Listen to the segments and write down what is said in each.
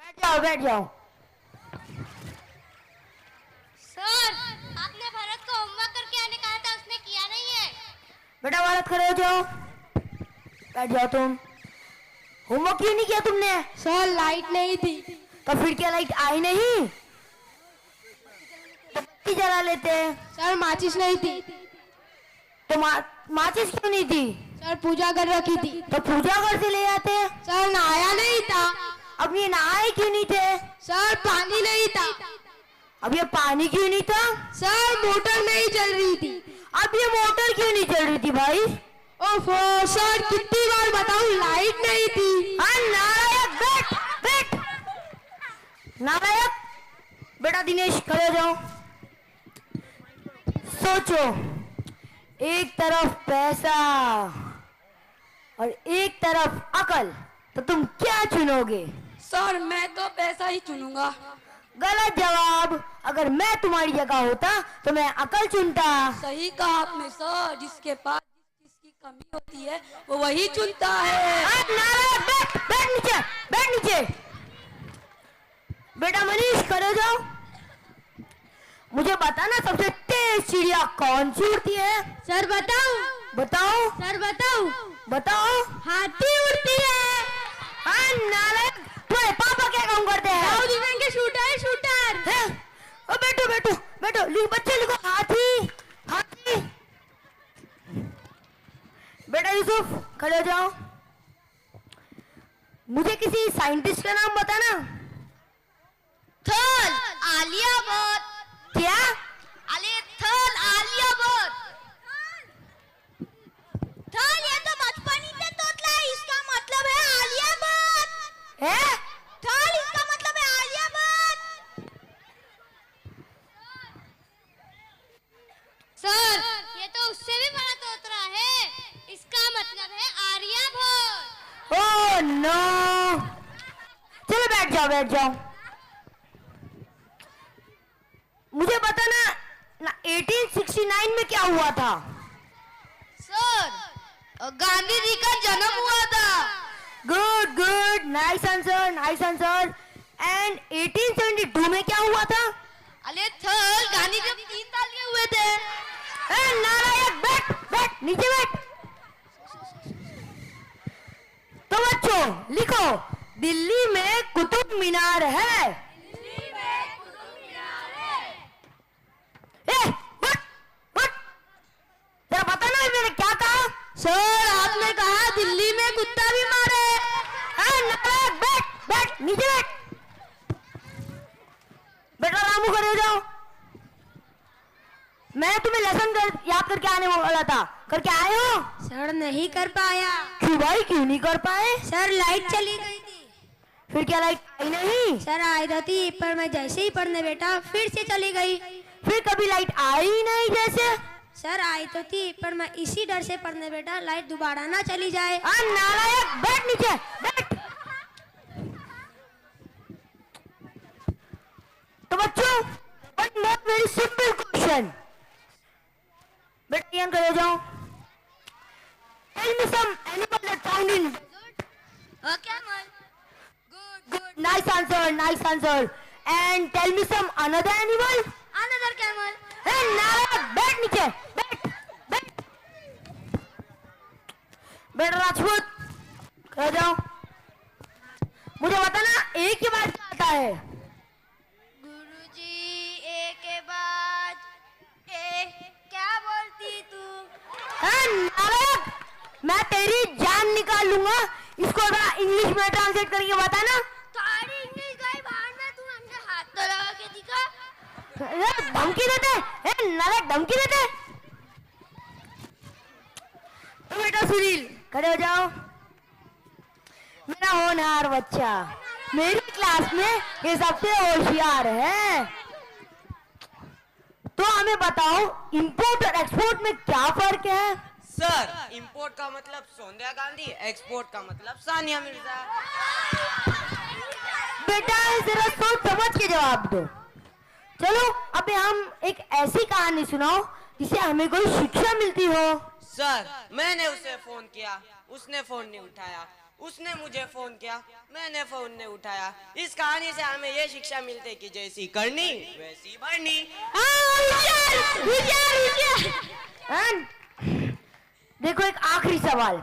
बैठ जाओ बैठ जाओ। सर, आपने भरत को होमवर्क करके आने कहा था, उसने किया नहीं है। बेटा भारत खड़े हो जाओ, बैठ जाओ तुम। होमवर्क क्यों नहीं किया तुमने? सर लाइट नहीं थी। तो फिर क्या लाइट आई नहीं? तो बत्ती जला लेते। सर माचिस नहीं थी। तो माचिस क्यों नहीं थी? सर पूजा कर रखी थी। तो पूजा घर से ले आते। सर नहाया नहीं था। अब ये नहाए क्यों नहीं थे? सर पानी नहीं था। अब ये पानी क्यों नहीं था? सर मोटर नहीं चल रही थी। अब ये मोटर क्यों नहीं चल रही थी भाई? ओफो सर, कितनी बार बताऊं, लाइट नहीं थी। हाँ नालायक, बैठ बैठ नालायक। बेटा दिनेश खड़े हो जाओ। सोचो, एक तरफ पैसा और एक तरफ अकल, तो तुम क्या चुनोगे? सर मैं तो पैसा ही चुनूंगा। गलत जवाब। अगर मैं तुम्हारी जगह होता तो मैं अकल चुनता। सही कहा आपने सर, जिसके पास जिस चीज की कमी होती है वो वही चुनता है। नारायण बैठ बैठ नीचे, बैठ नीचे। बेटा मनीष खड़े हो जाओ। मुझे बताना सबसे तेज चिड़िया कौन सी उड़ती है? सर बताओ। बताओ सर बताओ। बताओ। हाथी उड़ती है। हाँ नारायण, तुम्हारे पापा क्या काम करते हैं? के शूटर शूटर हैं? ओ बैठो बैठो बैठो, लिखो बच्चे, लिखो हाथी हाथी। बेटा यूसुफ खड़े हो जाओ। मुझे किसी साइंटिस्ट का नाम बताना। थल आलिया भट्ट। क्या? अरे थल आलिया भट्ट। थल ये तो बचपन से तोतला है, इसका मतलब है आलिया भट्ट। है? थल इसका मतलब है आलिया भट्ट। सर, ये तो उससे भी बड़ा तोतला है, इसका मतलब है आर्यभट्ट। Oh no. चलो बैठ जाओ बैठ जाओ। मुझे बताना ना 1869 में क्या हुआ था? सर, गांधी जी का जन्म हुआ था। Good good, nice answer nice answer. And 1872 में क्या हुआ था? अरे थल, गांधी जी 3 साल के हुए थे। ए नारायण बैठ बैठ नीचे बैठ। तो बच्चों लिखो, दिल्ली में कुतुब मीनार है। दिल्ली में कुतुब मीनार है। ए उठ उठ, जरा बताना मैंने क्या कहा? सर आपने कहा दिल्ली में कुत्ता भी मारे। नारायण बैठ बैठ नीचे बैठ। बेटा रामू खड़े हो जाओ। मैं तुम्हें लेसन याद करके आने वाला था, करके आए हो? सर नहीं कर पाया। क्यों भाई, क्यों नहीं कर पाए? सर लाइट चली गई थी। फिर क्या लाइट आई नहीं? सर आई तो थी, पर मैं जैसे ही पढ़ने बैठा फिर से चली गई। फिर कभी लाइट आई ही नहीं जैसे? सर आई तो थी, पर मैं इसी डर से पढ़ने बैठा लाइट दोबारा ना चली जाए। नालायक बैठ नीचे बैठ। तो बच्चों, one more very simple question. बेटा यहाँ खड़े हो जाओ। Tell me some animal that found in. Okay, man. Good, good. Nice answer, nice answer. And tell me some another animal. Another camel. Hey, नालायक बैठ नीचे बैठ बैठ। बेटा राजपूत खड़े हो जाओ। मुझे बताना एक के बाद क्या आता है? गुरुजी, ए के बाद ए क्या बोलती तू? नालायक, मैं तेरी जान निकाल लूंगा। इसको जरा इंग्लिश में ट्रांसलेट करके बताना। थोड़ी इंग्लिश गई बाहर में, तू हमने हाथ तो लगा के दिखा। धमकी देते? नालायक धमकी देते? तो बेटा सुनील खड़े हो जाओ। मेरा होनहार बच्चा, मेरी क्लास में ये सबसे होशियार है। तो हमें बताओ, इंपोर्ट और एक्सपोर्ट में क्या फर्क है? सर, इंपोर्ट का मतलब सोनिया गांधी, एक्सपोर्ट का मतलब सानिया मिर्जा। बेटा जरा सोच समझ के जवाब दो। चलो अबे हम एक ऐसी कहानी सुनाओ जिससे हमें कोई शिक्षा मिलती हो। सर, मैंने उसे फोन किया, उसने फोन नहीं उठाया। उसने मुझे फोन किया, मैंने फोन नहीं उठाया। इस कहानी से हमें ये शिक्षा मिलती है कि जैसी करनी वैसी भरनी। And देखो एक आखिरी सवाल,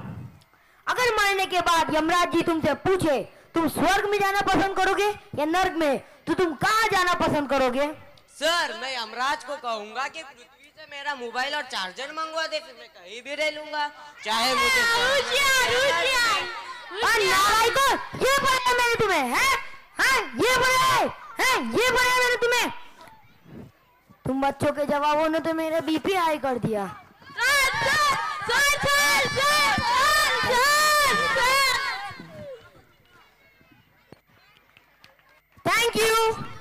अगर मरने के बाद यमराज जी तुमसे पूछे तुम स्वर्ग में जाना पसंद करोगे या नर्क में, तो तुम कहाँ जाना पसंद करोगे? सर, मैं यमराज को कहूंगा कि पृथ्वी से मेरा मोबाइल और चार्जर मंगवा दे, फिर मैं कहीं भी रह लूंगा, चाहे मुझे ये बोला मैंने तुम्हें, हैं? ये बोला मैंने तुम्हें। तुम बच्चों के जवाबों ने तो मेरा बीपी हाई कर दिया। Thank you.